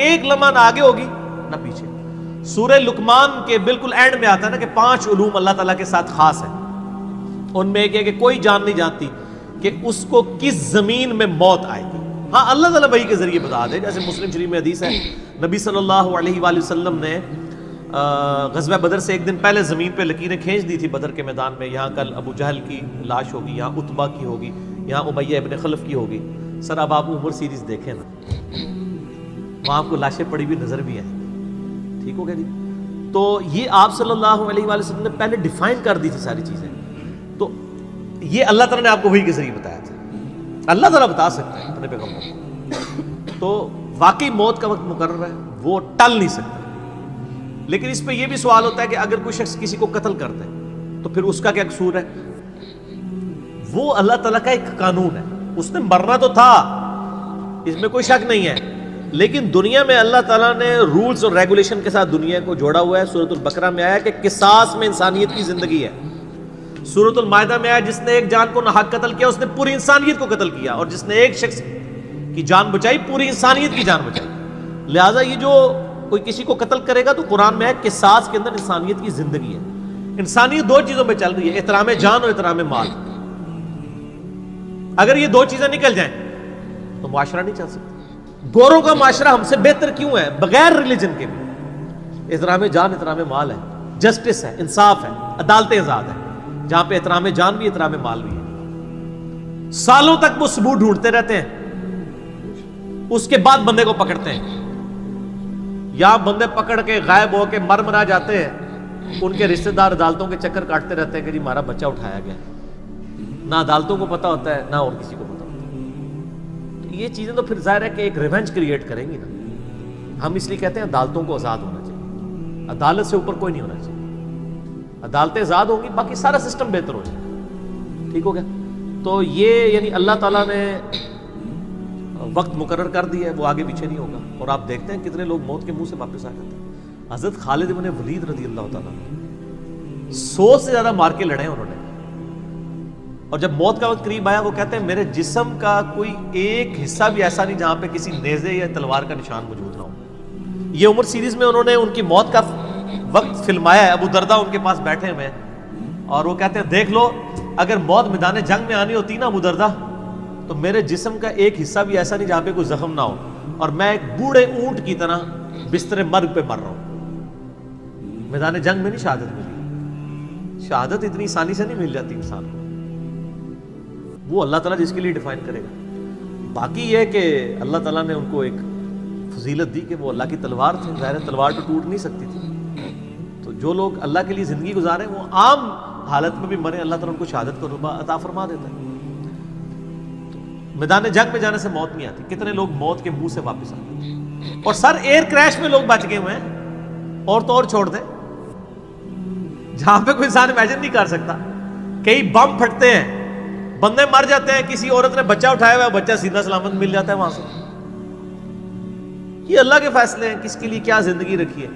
ایک لمحہ نہ آگے ہوگی نہ پیچھے. سورہ لقمان کے بالکل اینڈ میں آتا ہے نا کہ 5 علوم اللہ تعالیٰ کے ساتھ خاص ہیں. ان میں ایک ہے کہ کوئی جان نہیں جانتی کہ اس کو کس زمین میں موت آئے گی. ہاں اللہ تعالیٰ وحی کے ذریعے بتا دے. جیسے مسلم شریف میں حدیث ہے, نبی صلی اللہ علیہ وآلہ وسلم نے غزوہ بدر سے ایک دن پہلے زمین پہ لکیریں کھینچ دی تھی بدر کے میدان میں. یہاں کل ابو جہل کی لاش ہوگی, یہاں عتبہ کی ہوگی, یہاں امیہ ابن خلف کی ہوگی. سر اب آپ عمر سیریز دیکھیں نا, وہاں آپ کو لاشیں پڑی ہوئی نظر بھی آئیں. ٹھیک ہو گیا جی. تو یہ آپ صلی اللہ علیہ وآلہ وسلم نے پہلے ڈیفائن کر دی تھی ساری چیزیں. تو یہ اللہ تعالیٰ نے آپ کو وحی کے ذریعے بتایا تھا. اللہ تعالیٰ بتا سکتا ہے اپنے پیغمبر کو. تو واقعی موت کا وقت مقرر ہے, وہ ٹل نہیں سکتا. لیکن اس پہ یہ بھی سوال ہوتا ہے کہ اگر کوئی شخص کسی کو قتل کر دے تو پھر اس کا کیا قصور ہے؟ وہ اللہ تعالیٰ کا ایک قانون ہے. اس نے مرنا تو تھا, اس میں کوئی شک نہیں ہے, لیکن دنیا میں اللہ تعالیٰ نے رولز اور ریگولیشن کے ساتھ دنیا کو جوڑا ہوا ہے. سورۃ البقرہ میں آیا کہ قصاص میں انسانیت کی زندگی ہے. سورۃ المائدہ میں آیا جس نے ایک جان کو ناحق قتل کیا اس نے پوری انسانیت کو قتل کیا, اور جس نے ایک شخص کی جان بچائی پوری انسانیت کی جان بچائی. لہٰذا یہ جو کوئی کسی کو قتل کرے گا تو قرآن میں ہے قصاص کے اندر انسانیت کی زندگی ہے. انسانیت 2 چیزوں پہ چل رہی ہے, احترام جان اور احترام مال. اگر یہ 2 چیزیں نکل جائیں تو معاشرہ نہیں چل سکتا. گوروں کا معاشرہ ہم سے بہتر کیوں ہے بغیر ریلیجن کے بھی؟ احترام جان احترام مال ہے, جسٹس ہے, انصاف ہے, عدالت آزاد ہے. جہاں پہ احترام جان بھی احترام مال بھی ہے. سالوں تک وہ ثبوت ڈھونڈتے رہتے ہیں, اس کے بعد بندے کو پکڑتے ہیں. یا بندے پکڑ کے غائب ہو کے مر مرا جاتے ہیں, ان کے رشتہ دار عدالتوں کے چکر کاٹتے رہتے ہیں کہ جی ہمارا بچہ اٹھایا گیا. نہ عدالتوں کو پتا ہوتا ہے نہ اور کسی کو پتا ہوتا ہے. تو یہ چیزیں تو پھر ظاہر ہے کہ ایک ریونج کریٹ کریں گی نا. ہم اس لیے کہتے ہیں عدالتوں کو آزاد ہونا چاہیے, عدالت سے اوپر کوئی نہیں ہونا چاہیے. عدالتیں آزاد ہوں گی, باقی سارا سسٹم بہتر ہو جائے. ٹھیک ہو گیا. تو یہ یعنی اللہ تعالیٰ نے وقت مقرر کر دیا ہے, وہ آگے پیچھے نہیں ہوگا. اور آپ دیکھتے ہیں کتنے لوگ موت کے منہ سے واپس آ جاتے ہیں. حضرت خالد بن ولید رضی اللہ تعالیٰ 100 سے زیادہ مار کے لڑے انہوں نے, اور جب موت کا وقت قریب آیا وہ کہتے ہیں میرے جسم کا کوئی ایک حصہ بھی ایسا نہیں جہاں پہ کسی نیزے یا تلوار کا نشان موجود نہ ہو. یہ عمر سیریز میں انہوں نے ان کی موت کا وقت فلمایا ہے. ابو دردہ ان کے پاس بیٹھے ہوئے ہیں اور وہ کہتے ہیں دیکھ لو اگر موت میدان جنگ میں آنی ہوتی نا ابو دردہ, تو میرے جسم کا ایک حصہ بھی ایسا نہیں جہاں پہ کوئی زخم نہ ہو, اور میں ایک بوڑھے اونٹ کی طرح بستر مرگ پہ مر رہا ہوں. میدان جنگ میں نہیں شہادت ملی. شہادت اتنی آسانی سے نہیں مل جاتی انسان کو. وہ اللہ تعالیٰ جس کے لیے ڈیفائن کرے گا. باقی یہ کہ اللہ تعالیٰ نے ان کو ایک فضیلت دی کہ وہ اللہ کی تلوار تھے. ظاہر تلوار تو ٹوٹ نہیں سکتی تھی. تو جو لوگ اللہ کے لیے زندگی گزارے وہ عام حالت میں بھی مرے, اللہ تعالیٰ ان کو شہادت کا عطا فرما دیتا ہے. میدان جنگ میں جانے سے موت نہیں آتی. کتنے لوگ موت کے منہ سے واپس آتے ہیں, اور سر ایئر کریش میں لوگ بچ گئے ہوئے ہیں. اور تو اور چھوڑ دیں جہاں پہ کوئی انسان امیجن نہیں کر سکتا. کئی بم پھٹتے ہیں, بندے مر جاتے ہیں, کسی عورت نے بچہ اٹھایا ہوا ہے, بچہ سیدھا سلامت مل جاتا ہے وہاں سے. یہ اللہ کے فیصلے ہیں کس کے لیے کیا زندگی رکھی ہے.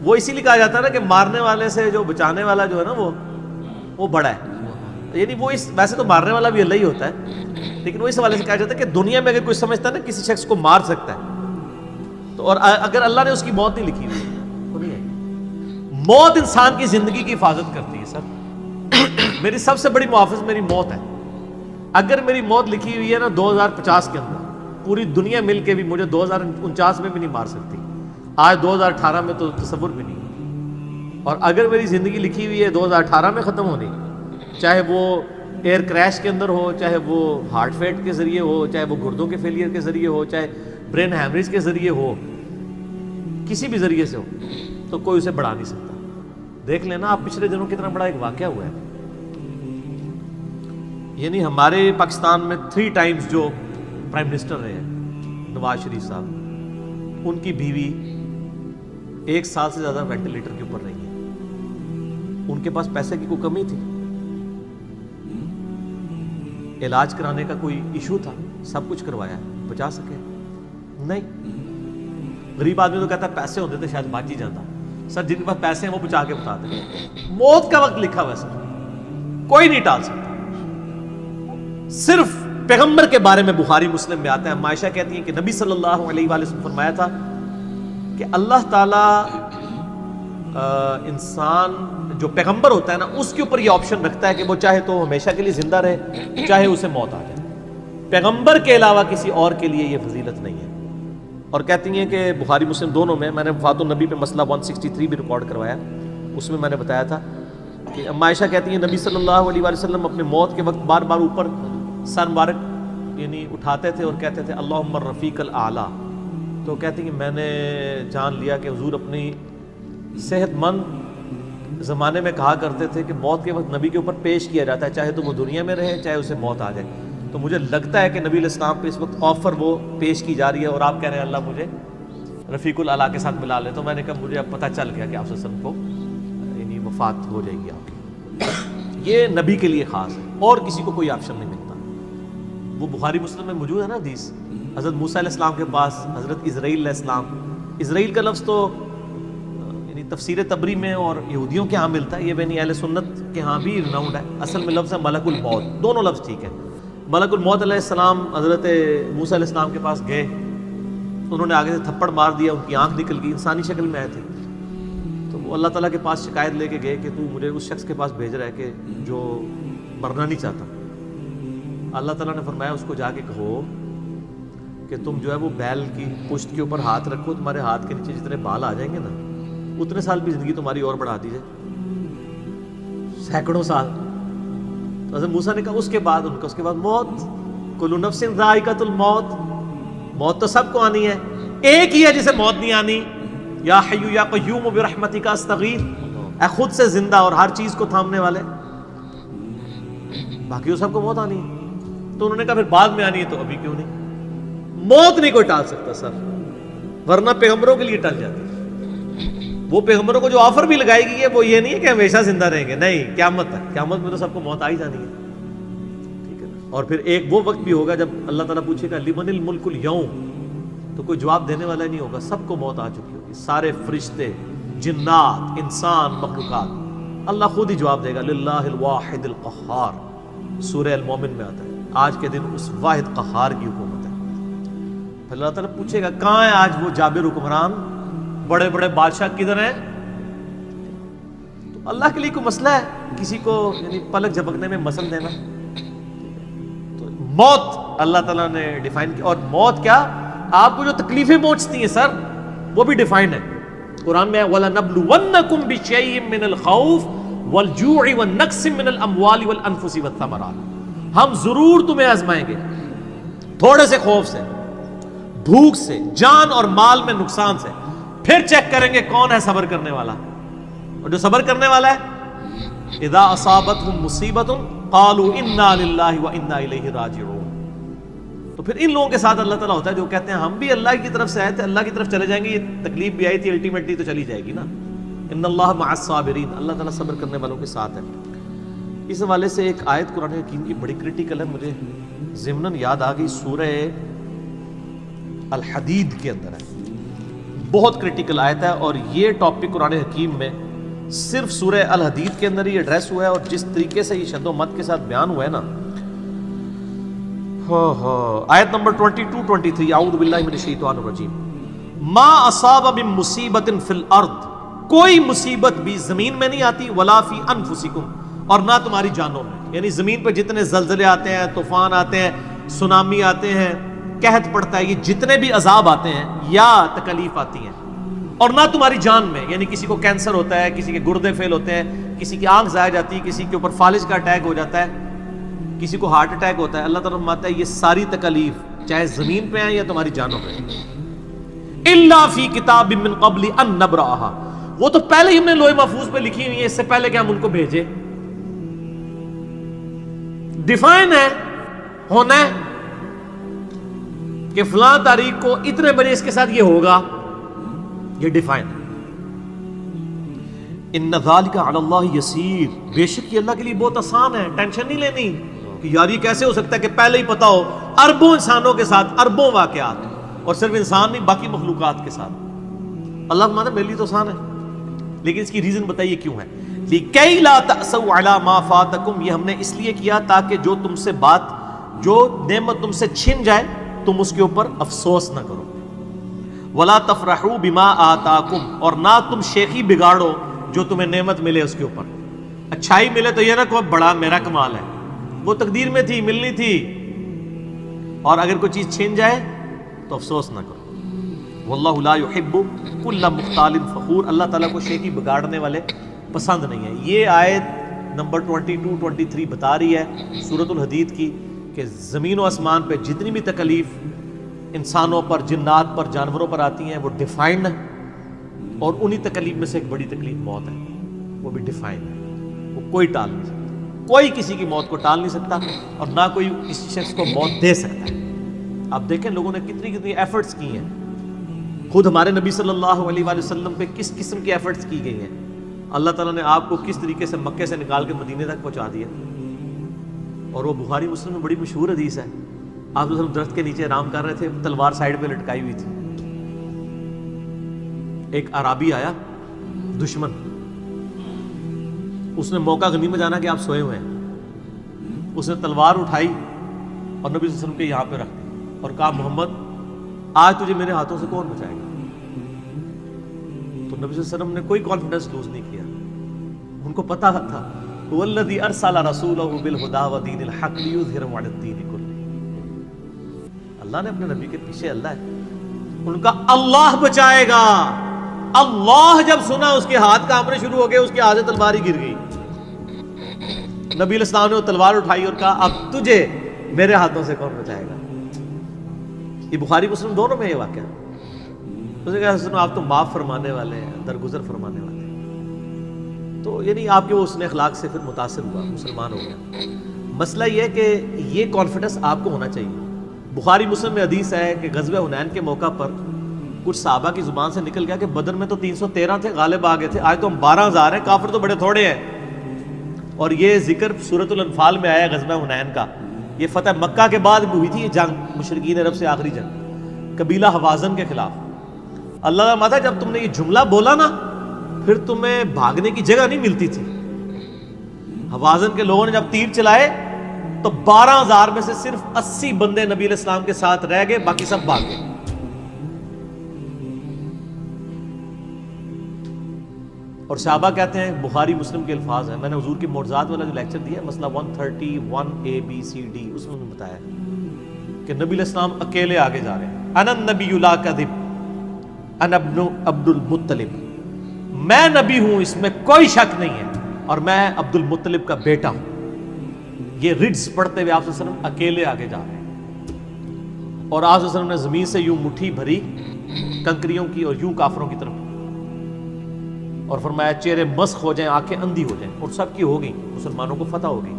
وہ اسی لیے کہا جاتا ہے نا کہ مارنے والے سے جو بچانے والا جو ہے نا وہ بڑا ہے. یعنی وہ ویسے تو مارنے والا بھی اللہ ہی ہوتا ہے, لیکن وہ اس حوالے سے کہا جاتا ہے کہ دنیا میں اگر کوئی سمجھتا ہے نا کسی شخص کو مار سکتا ہے تو, اور اگر اللہ نے اس کی موت نہیں لکھی ہوئی تو نہیں ہے. موت انسان کی زندگی کی حفاظت کرتی ہے. سر میری سب سے بڑی محافظ میری موت ہے. اگر میری موت لکھی ہوئی ہے نا 2050 کے اندر, پوری دنیا مل کے بھی مجھے 2049 میں بھی نہیں مار سکتی. آج 2018 میں تو تصور بھی نہیں. اور اگر میری زندگی لکھی ہوئی ہے 2018 میں ختم ہونی, چاہے وہ ایئر کریش کے اندر ہو, چاہے وہ ہارٹ فیٹ کے ذریعے ہو, چاہے وہ گردوں کے فیلئر کے ذریعے ہو, چاہے برین ہیمریج کے ذریعے ہو, کسی بھی ذریعے سے ہو, تو کوئی اسے بڑھا نہیں سکتا. دیکھ لینا آپ پچھلے دنوں کتنا بڑا ایک واقعہ ہوا ہے. یعنی ہمارے پاکستان میں 3 ٹائمز جو پرائم منسٹر رہے ہیں نواز شریف صاحب, ان کی بیوی 1 سال سے زیادہ وینٹیلیٹر کے اوپر رہی ہے. ان کے پاس پیسے کی کوئی کمی تھی, علاج کرانے کا کوئی ایشو تھا, سب کچھ کروایا, بچا سکے نہیں. غریب آدمی تو کہتا ہے پیسے ہوتے تھے شاید بچ ہی جاتا. سر جن کے پاس پیسے ہیں وہ بچا کے بتا دیں. موت کا وقت لکھا ہوا ہے سر, کوئی نہیں ٹال سکتا. صرف پیغمبر کے بارے میں بخاری مسلم میں آتا ہے, عائشہ کہتی ہیں کہ نبی صلی اللہ علیہ وآلہ وسلم فرمایا تھا کہ اللہ تعالیٰ انسان جو پیغمبر ہوتا ہے نا اس کے اوپر یہ آپشن رکھتا ہے کہ وہ چاہے تو ہمیشہ کے لیے زندہ رہے، چاہے اسے موت آ جائے. پیغمبر کے علاوہ کسی اور کے لیے یہ فضیلت نہیں ہے. اور کہتی ہیں کہ بخاری مسلم دونوں میں نے وفات النبی پہ مسئلہ 163 بھی ریکارڈ کروایا، اس میں نے بتایا تھا کہ اما عائشہ کہتی ہیں نبی صلی اللہ علیہ وآلہ وسلم اپنے موت کے وقت بار بار اوپر سر مبارک یعنی اٹھاتے تھے اور کہتے تھے اللہم الرفیق الاعلیٰ. تو کہتی ہیں میں نے جان لیا کہ حضور اپنی صحت مند زمانے میں کہا کرتے تھے کہ موت کے وقت نبی کے اوپر پیش کیا جاتا ہے، چاہے تو وہ دنیا میں رہے چاہے اسے موت آ جائے. تو مجھے لگتا ہے کہ نبی علیہ السلام پہ اس وقت آفر وہ پیش کی جا رہی ہے اور آپ کہہ رہے ہیں اللہ مجھے رفیق الاعلیٰ کے ساتھ ملا لے. تو میں نے کہا مجھے اب پتہ چل گیا کہ آپ صلی اللہ علیہ وسلم کو یعنی وفات ہو جائے گی آپ کی. یہ نبی کے لیے خاص ہے اور کسی کو کوئی آپشن نہیں ملتا. وہ بخاری مسلم میں موجود ہے نا حدیث، حضرت موسیٰ علیہ السلام کے پاس حضرت اسرائیل علیہ السلام، اسرائیل کا لفظ تو یعنی تفسیر طبری میں اور یہودیوں کے ہاں ملتا ہے، یہ بنی اہل سنت کے ہاں بھی رناؤنڈ ہے. اصل میں لفظ ہے ملک الموت، دونوں لفظ ٹھیک ہے. ملک الموت علیہ السلام حضرت موسیٰ علیہ السلام کے پاس گئے، انہوں نے آگے سے تھپڑ مار دیا، ان کی آنکھ نکل گئی، انسانی شکل میں آئے تھے. تو وہ اللہ تعالیٰ کے پاس شکایت لے کے گئے کہ تو مجھے اس شخص کے پاس بھیج رہا ہے کہ جو مرنا نہیں چاہتا. اللہ تعالیٰ نے فرمایا اس کو جا کے کہو کہ تم جو ہے وہ بیل کی پشت کے اوپر ہاتھ رکھو، تمہارے ہاتھ کے نیچے جتنے بال آ جائیں گے نا اتنے سال بھی زندگی تمہاری اور بڑھا دی جائے، سینکڑوں سال. تو حضرت موسیٰ نے کہا اس کے بعد ان کا اس کے بعد موت، کل نفس ذائقۃ الموت، موت تو سب کو آنی ہے، ایک ہی ہے جسے موت نہیں آنی. یا حی یا قیوم برحمتک استغیث، اے خود سے زندہ اور ہر چیز کو تھامنے والے، باقی وہ سب کو موت آنی ہے. تو انہوں نے کہا پھر بعد میں آنی ہے تو ابھی کیوں نہیں؟ موت نہیں کوئی ٹال سکتا سر، ورنہ پیغمبروں کے لیے ٹل جاتی. وہ پیغمبروں کو جو آفر بھی لگائے گی وہ یہ نہیں ہے کہ ہمیشہ زندہ رہیں گے، نہیں، قیامت تک، قیامت میں تو سب کو موت آ ہی جانی ہے. ٹھیک ہے نا. اور پھر ایک وہ وقت بھی ہوگا جب اللہ تعالیٰ پوچھے گا لمن الملک اليوم، تو کوئی جواب دینے والا نہیں ہوگا، سب کو موت آ چکی ہوگی، سارے فرشتے، جنات، انسان، مخلوقات. اللہ خود ہی جواب دے گا للہ الواحد القہار، سورہ المومن میں آتا ہے. آج کے دن اس واحد قہار کی حکومت ہے. پھر اللہ تعالیٰ پوچھے گا کہاں ہے آج وہ جابر حکمران، بڑے بڑے بادشاہ کدھر ہیں؟ تو اللہ کے لیے کوئی مسئلہ ہے کسی کو یعنی پلک جھپکنے میں مسل دینا؟ تو موت اللہ تعالیٰ نے ڈیفائن کی. اور موت کیا، آپ کو جو تکلیفیں پہنچتی ہیں سر وہ بھی ڈیفائن ہے. قرآن میں وَلَنَبْلُوَنَّكُمْ بِشَيْءٍ مِّنَ الْخَوْفِ وَالْجُوعِ وَالنَّقْصِ مِّنَ الْأَمْوَالِ وَالْأَنفُسِ وَالثَّمَرَاتِ، ہم ضرور تمہیں آزمائیں گے تھوڑے سے خوف سے، بھوک سے، جان اور مال میں نقصان سے، پھر چیک کریں گے کون ہے صبر کرنے والا. اور جو صبر کرنے والا ہے اذا اصابتهم مصیبت قالوا انا للہ وانا الیہ راجعون. تو پھر ان لوگوں کے ساتھ اللہ تعالیٰ ہوتا ہے جو کہتے ہیں ہم بھی اللہ کی طرف سے آئے تھے، اللہ کی طرف چلے جائیں گے، یہ تکلیف بھی آئی تھی الٹیمیٹلی تو چلی جائے گی نا. ان اللہ مع الصابرین، اللہ تعالیٰ صبر کرنے والوں کے ساتھ ہے. اس حوالے سے ایک آیت قرآن حکیم کی بڑی کریٹیکل ہے، مجھے ضمناً یاد آ گئی، سورہ الحدید کے اندر ہے، بہت کریٹیکل آیت ہے. اور یہ ٹاپک قرآن حکیم میں صرف سورہ الحدید کے اندر ہی ایڈریس ہوا ہے، اور جس طریقے سے یہ شد و مت کے ساتھ بیان ہوا ہے نا، آیت نمبر 22-23، اعوذ باللہ من الشیطان الرجیم، ما اصاب من مصیبت فی الارض، کوئی مصیبت بھی زمین میں نہیں آتی، ولا فی انفسکم، اور نہ تمہاری جانوں میں. یعنی زمین پہ جتنے زلزلے آتے ہیں، طوفان آتے ہیں، سونامی آتے ہیں، قحط پڑتا ہے، یہ جتنے بھی عذاب آتے ہیں یا تکلیف آتی ہیں، اور نہ تمہاری جان میں. یعنی کسی کو کینسر ہوتا ہے، کسی کے گردے فیل ہوتے ہیں، کسی کی آنکھ ضائع جاتی ہے، کسی کے اوپر فالج کا اٹیک ہو جاتا ہے، کسی کو ہارٹ اٹیک ہوتا ہے. اللہ تعالیٰ فرماتا ہے یہ ساری تکلیف چاہے زمین پہ ہیں یا تمہاری جانوں پہ، الا فی کتاب من قبل ان نبرأها، وہ تو پہلے ہی ہم نے لوح محفوظ پہ لکھی ہوئی ہے، اس سے پہلے کہ ہم ان کو بھیجے. ڈیفائن ہے، ہونا ہے کہ فلاں تاریخ کو اتنے بجے اس کے ساتھ یہ ہوگا، یہ ڈیفائن ہے. ان ذالک علی اللہ یسیر، بے شک یہ اللہ کے لیے بہت آسان ہے. ٹینشن نہیں لینی کہ یار یہ کیسے ہو سکتا ہے کہ پہلے ہی پتا ہو اربوں انسانوں کے ساتھ، اربوں واقعات، اور صرف انسان نہیں باقی مخلوقات کے ساتھ. اللہ فرماتا ہے میرے لیے تو آسان ہے، لیکن اس کی ریزن بتائیے کیوں ہے. لِكَيْ لَا تَأْسَوْا عَلَى مَا فَاتَكُمْ، یہ ہم نے اس لیے کیا تاکہ جو تم سے بات، جو نعمت تم سے چھن جائے تم اس کے اوپر افسوس نہ کرو. ولا تفرحوا بما آتاکم، اور نہ تم شیخی بگاڑو جو تمہیں نعمت ملے اس کے اوپر. اچھائی ملے تو یہ نہ کہو بڑا میرا کمال ہے، وہ تقدیر میں تھی، ملنی تھی. اور اگر کوئی چیز چھین جائے تو افسوس نہ کرو. واللہ لا يحب كل مختال فخور، اللہ تعالیٰ کو شیخی بگاڑنے والے پسند نہیں ہے. یہ آیت نمبر 22-23 بتا رہی ہے سورۃ الحدید کی کہ زمین و آسمان پہ جتنی بھی تکلیف انسانوں پر، جنات پر، جانوروں پر آتی ہیں وہ ڈیفائنڈ ہے، اور انہی تکلیف میں سے ایک بڑی تکلیف موت ہے، وہ بھی ڈیفائنڈ ہے، وہ کوئی ٹال نہیں سکتا. کوئی کسی کی موت کو ٹال نہیں سکتا، اور نہ کوئی کسی شخص کو موت دے سکتا ہے. آپ دیکھیں لوگوں نے کتنی ایفرٹس کی ہیں، خود ہمارے نبی صلی اللہ علیہ وآلہ وسلم پہ کس قسم کی ایفرٹس کی گئی ہیں. اللہ تعالیٰ نے آپ کو کس طریقے سے مکے سے نکال کے مدینے تک پہنچا دیا. اور وہ بخاری مسلم میں بڑی مشہور حدیث ہے، آپ درخت کے نیچے آرام کر رہے تھے، تلوار سائیڈ پہ لٹکائی ہوئی تھی. ایک عرابی آیا دشمن، اس نے موقع غنیمت جانا کہ آپ سوئے ہوئے ہیں، اس نے تلوار اٹھائی اور نبی صلی اللہ علیہ وسلم کے یہاں پہ رکھ دی اور کہا محمد آج تجھے میرے ہاتھوں سے کون بچائے گا. تو نبی صلی اللہ علیہ وسلم نے کوئی کانفیڈنس لوز نہیں کیا، ان کو پتا تھا هو الذی ارسل رسولہ بالہدی ودین الحق لیظہرہ علی الدین کلہ. اللہ نے اپنے نبی کے پیچھے اللہ ہے، ان کا اللہ بچائے گا. اللہ جب سنا اس کے ہاتھ کانپنے شروع ہو گئے، اس کے ہاتھ سے تلوار ہی گر گئی. نبی علیہ السلام نے وہ تلوار اٹھائی اور کہا اب تجھے میرے ہاتھوں سے کون بچائے گا. یہ بخاری مسلم دونوں میں یہ واقعہ. اس نے کہا آپ تو معاف فرمانے والے ہیں، درگزر فرمانے والے ہیں. تو یعنی آپ کے وہ حسن اخلاق سے پھر متاثر ہوا، مسلمان ہو گیا. مسئلہ یہ ہے کہ یہ کانفیڈنس آپ کو ہونا چاہیے. بخاری مسلم میں حدیث ہے کہ غزوہ حنین کے موقع پر کچھ صحابہ کی زبان سے نکل گیا کہ بدر میں تو 313 تھے، غالب آ گئے تھے، آج تو ہم 12,000 ہیں، کافر تو بڑے تھوڑے ہیں. اور یہ ذکر سورۃ الانفال میں آیا غزوہ حنین کا. یہ فتح مکہ کے بعد بھی ہوئی تھی یہ جنگ، مشرکین عرب سے آخری جنگ قبیلہ حوازن کے خلاف. اللہ کا ماتا جب تم نے یہ جملہ بولا نا پھر تمہیں بھاگنے کی جگہ نہیں ملتی تھی. حوازن کے لوگوں نے جب تیر چلائے تو 12,000 میں سے صرف 80 بندے نبی علیہ السلام کے ساتھ رہ گئے، باقی سب بھاگ گئے. اور صحابہ کہتے ہیں، بخاری مسلم کے الفاظ ہیں، میں نے حضور کی معجزات والا جو لیکچر دیا ہے مسئلہ 131 ABCD اس میں بتایا کہ نبی علیہ السلام اکیلے آگے جا رہے ہیں. انا النبی لا کذب انا ابن عبد المطلب، میں نبی ہوں اس میں کوئی شک نہیں ہے، اور میں عبد المطلب کا بیٹا ہوں. یہ رڈز پڑھتے ہوئے آپ صلی اللہ علیہ وسلم اکیلے آگے جا رہے ہیں، اور آپ صلی اللہ علیہ وسلم نے زمین سے یوں مٹھی بھری کنکریوں کی اور یوں کافروں کی طرف، اور فرمایا چہرے مسخ ہو جائیں، آنکھیں اندھی ہو جائیں، اور سب کی ہو گئی، مسلمانوں کو فتح ہو گئی.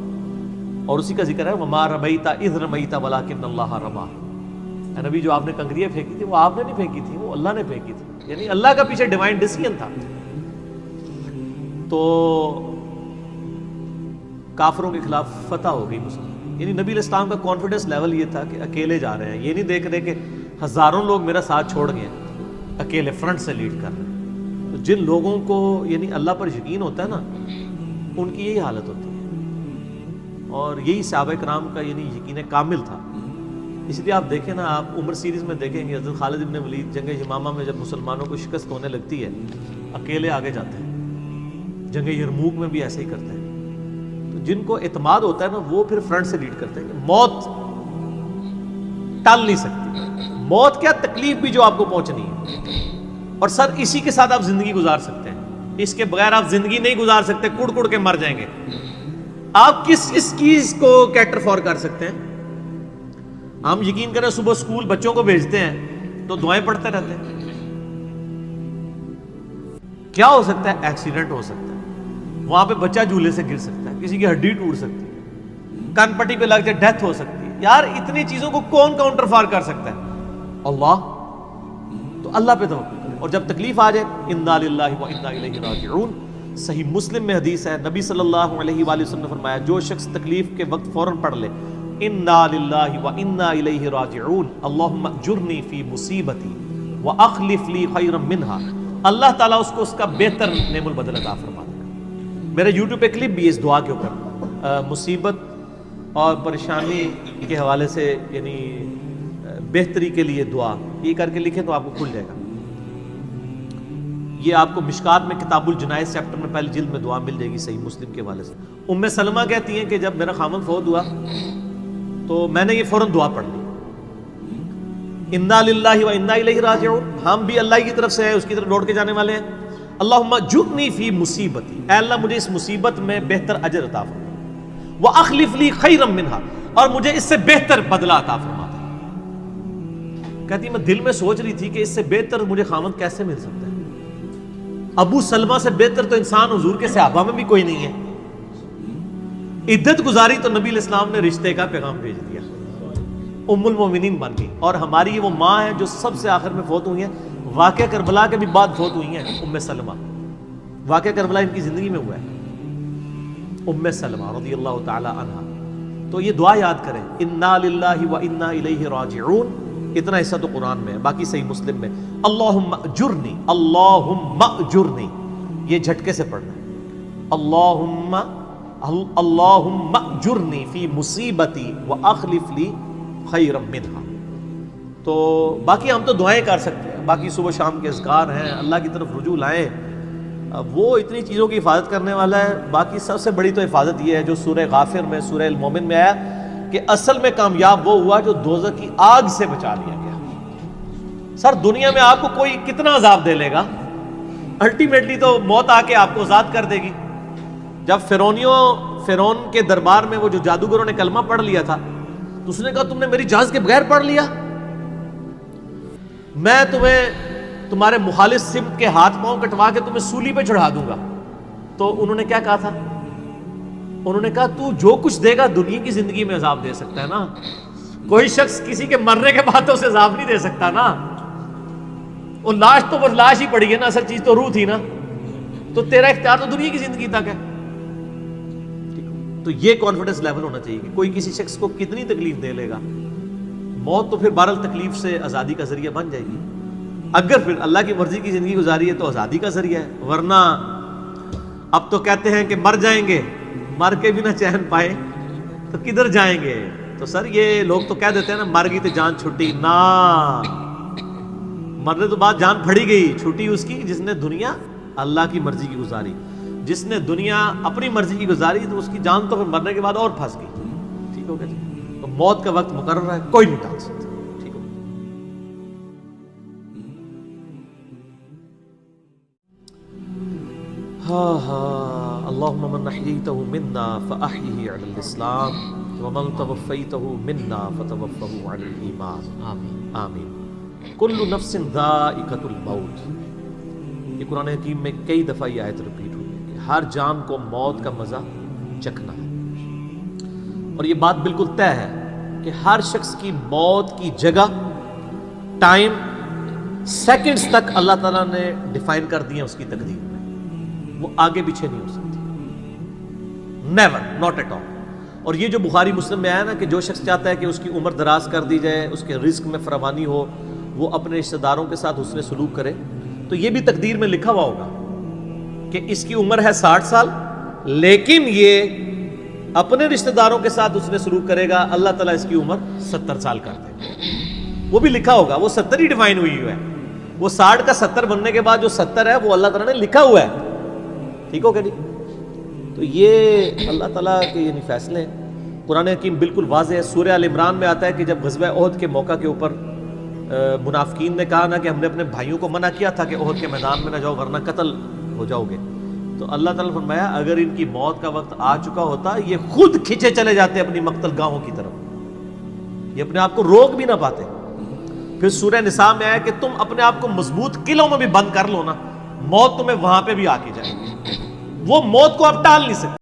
اور اسی کا ذکر ہے وما رمیت اذ رمیت ولکن اللہ رمی. نبی جو آپ نے کنکریاں پھینکی تھی وہ آپ نے نہیں پھینکی تھی، وہ اللہ نے پھینکی تھی. یعنی اللہ کا پیچھے ڈیوائن ڈیسیژن تھا. تو کافروں کے خلاف فتح ہو گئی مسلمان. یعنی نبی علیہ السلام کا کانفیڈنس لیول یہ تھا کہ اکیلے جا رہے ہیں، یہ نہیں دیکھ رہے کہ ہزاروں لوگ میرا ساتھ چھوڑ گئے ہیں، اکیلے فرنٹ سے لیڈ کر رہے ہیں. تو جن لوگوں کو یعنی اللہ پر یقین ہوتا ہے نا ان کی یہی حالت ہوتی ہے، اور یہی صحابہ کرام کا یعنی یقین کامل تھا. اس لیے آپ دیکھیں نا، آپ عمر سیریز میں دیکھیں گے حضرت خالد بن ولید جنگ یمامہ میں جب مسلمانوں کو شکست ہونے لگتی ہے اکیلے آگے جاتے ہیں. جنگ یرموک میں بھی ایسے ہی کرتے ہیں. تو جن کو اعتماد ہوتا ہے نا وہ پھر فرنٹ سے لیڈ کرتے ہیں کہ موت ٹال نہیں سکتی. موت کیا تکلیف بھی جو آپ کو پہنچنی ہے، اور سر اسی کے ساتھ آپ زندگی گزار سکتے ہیں، اس کے بغیر آپ زندگی نہیں گزار سکتے، کڑ کڑ کے مر جائیں گے. آپ کس چیز کو کیٹر فار کر سکتے ہیں؟ ہم یقین کریں صبح اسکول بچوں کو بھیجتے ہیں تو دعائیں پڑھتے رہتے ہیں. کیا ہو سکتا ہے؟ ایکسیڈنٹ ہو سکتا ہے، وہاں پہ بچہ جھولے سے گر سکتا ہے، کسی کی ہڈی ٹوٹ سکتی ہے، کان پٹی پہ لگ جائے ڈیتھ ہو سکتی ہے. یار اتنی چیزوں کو کون کاؤنٹر فار کر سکتا ہے؟ اللہ. تو اللہ پہ توکل کریں، اور جب تکلیف آ جائے انا للہ و انا الیہ راجعون. صحیح مسلم میں حدیث ہے، نبی صلی اللہ علیہ وآلہ وسلم نے فرمایا جو شخص تکلیف کے وقت فوراً پڑھ لے انا للہ و انا الیہ راجعون اللہم اجرنی فی مصیبتی واخلف لی خیرا منہا، اللہ تعالیٰ اس کو اس کا بہتر نعم البدل عطا فرما دے گا. میرے یوٹیوب پہ کلپ بھی ہے اس دعا کے اوپر، مصیبت اور پریشانی کے حوالے سے یعنی بہتری کے لیے دعا، یہ کر کے لکھیں تو آپ کو کھل جائے گا. یہ آپ کو مشکات میں کتاب الجنائز چیپٹر میں پہلی جلد میں دعا مل جائے گی صحیح مسلم کے حوالے سے۔ ام سلمہ کہتی ہیں کہ جب میرا خامن فوت ہوا تو میں نے یہ فوراً دعا پڑھ لی، انا للہ و انا الیہ راجعون، ہم بھی اللہ کی طرف سے ہیں، اس کی طرف لوٹ کے جانے والے ہیں۔ اللہم اجرنی فی مصیبتی، اے اللہ مجھے اس مصیبت میں بہتر اجر عطا فرما، واخلف لی خیرا منہا، اور مجھے اس سے بہتر بدلہ عطا فرما دے۔ کہتی میں دل میں سوچ رہی تھی کہ اس سے بہتر مجھے خامد کیسے مل سکتا ہے؟ ابو سلمہ سے بہتر تو انسان حضور کے صحابہ میں بھی کوئی نہیں ہے۔ عدت گزاری تو نبی علیہ السلام نے رشتے کا پیغام بھیج دیا، ام المومنین بن گئی، اور ہماری وہ ماں ہے جو سب سے آخر میں فوت ہوئی ہیں، واقعہ کربلا کے بھی بعد فوت ہوئی ہیں ام سلمہ، واقعہ کربلا ان کی زندگی میں ہوا ہے، ام سلمہ رضی اللہ تعالی عنہا۔ تو یہ دعا یاد کریں، انا للہ و انا الیہ راجعون، اتنا حصہ تو قرآن میں ہے، باقی صحیح مسلم میں اللہم اجرنی، اللہم اجرنی، یہ جھٹکے سے پڑھنا ہے، اللہم اجرنی فی مصیبتی واخلف لی خیرا منہا۔ تو باقی ہم تو دعائیں کر سکتے ہیں، باقی صبح شام کے اذکار ہیں، اللہ کی طرف رجوع لائیں، وہ اتنی چیزوں کی حفاظت کرنے والا ہے۔ باقی سب سے بڑی تو حفاظت یہ ہے جو سورہ غافر میں، سورہ المومن میں آیا کہ اصل میں کامیاب وہ ہوا جو دوزخ کی آگ سے بچا لیا گیا۔ سر دنیا میں آپ کو کوئی کتنا عذاب دے لے گا، الٹیمیٹلی تو موت آ کے آپ کو آزاد کر دے گی۔ جب فرعون کے دربار میں وہ جو جادوگروں نے کلمہ پڑھ لیا تھا تو اس نے کہا تم نے میری اجازت کے بغیر پڑھ لیا، میں تمہیں تمہارے مخالف سمت کے ہاتھ پاؤں کٹوا کے تمہیں سولی پہ چڑھا دوں گا۔ تو انہوں نے کیا کہا تھا؟ انہوں نے کہا تو جو کچھ دے گا دنیا کی زندگی میں عذاب دے سکتا ہے نا، کوئی شخص کسی کے مرنے کے بعد تو اسے عذاب نہیں دے سکتا نا، وہ لاش تو وہ لاش ہی پڑی ہے نا، اصل چیز تو روح تھی نا، تو تیرا اختیار تو دنیا کی زندگی تک ہے۔ تو یہ کانفیڈنس لیول ہونا چاہیے کہ کوئی کسی شخص کو کتنی تکلیف دے لے گا، موت تو پھر بہرحال تکلیف سے آزادی کا ذریعہ بن جائے گی، اگر پھر اللہ کی مرضی کی زندگی گزاری ہے تو آزادی کا ذریعہ ہے، ورنہ اب تو کہتے ہیں کہ مر جائیں گے، مر کے بھی نہ چین پائے تو کدھر جائیں گے؟ تو سر یہ لوگ تو کہہ دیتے ہیں نا مر گئی تو جان چھٹی، نہ، مرنے تو بعد جان پھڑی گئی، چھٹی اس کی جس نے دنیا اللہ کی مرضی کی گزاری، جس نے دنیا اپنی مرضی کی گزاری تو اس کی جان تو پھر مرنے کے بعد اور پھنس گئی۔ ٹھیک ہو گیا جی؟ تو موت کا وقت مقرر ہے، کوئی نہیں ٹال سکتا۔ ٹھیک ہو، اللہم من احییتہ منا فاحیہ علی الاسلام ومن توفیتہ منا فتوفہ علی الایمان، آمین آمین۔ کل نفس ذائقۃ الموت، یہ قرآن حکیم میں کئی دفعہ یہ آیت ریپیٹ ہوئی ہے کہ ہر جان کو موت کا مزہ چکھنا ہے، اور یہ بات بالکل طے ہے کہ ہر شخص کی موت کی جگہ، ٹائم، سیکنڈز تک اللہ تعالیٰ نے ڈیفائن کر دی ہے اس کی تقدیر میں، وہ آگے پیچھے نہیں ہو سکتی، نیور، ناٹ ایٹ آل۔ اور یہ جو بخاری مسلم میں آیا نا کہ جو شخص چاہتا ہے کہ اس کی عمر دراز کر دی جائے، اس کے رزق میں فراوانی ہو، وہ اپنے رشتہ داروں کے ساتھ حسن سلوک کرے، تو یہ بھی تقدیر میں لکھا ہوا ہوگا کہ اس کی عمر ہے 60 سال، لیکن یہ اپنے رشتہ داروں کے ساتھ حسن سلوک کرے گا، اللہ تعالیٰ اس کی عمر 70 سال کر دے گا، وہ بھی لکھا ہوگا، وہ 70 ہی ڈیفائن ہوئی ہے، وہ 60 کا 70 بننے کے بعد جو 70 ہے وہ اللہ تعالیٰ نے لکھا ہوا ہے۔ ٹھیک ہو گیا جی؟ تو یہ اللہ تعالیٰ کے یعنی فیصلے ہیں، قرآن حکیم بالکل واضح ہے۔ سورہ آل عمران میں آتا ہے کہ جب غزوہ احد کے موقع کے اوپر منافقین نے کہا نا کہ ہم نے اپنے بھائیوں کو منع کیا تھا کہ احد کے میدان میں نہ جاؤ ورنہ قتل ہو جاؤ گے، تو اللہ تعالیٰ نے فرمایا اگر ان کی موت کا وقت آ چکا ہوتا یہ خود کھینچے چلے جاتے اپنی مقتل گاہوں کی طرف، یہ اپنے آپ کو روک بھی نہ پاتے۔ پھر سورہ نساء میں آیا کہ تم اپنے آپ کو مضبوط قلعوں میں بھی بند کر لو نا، موت تمہیں وہاں پہ بھی آ کے جائے گی، وہ موت کو آپ ٹال نہیں سکتے۔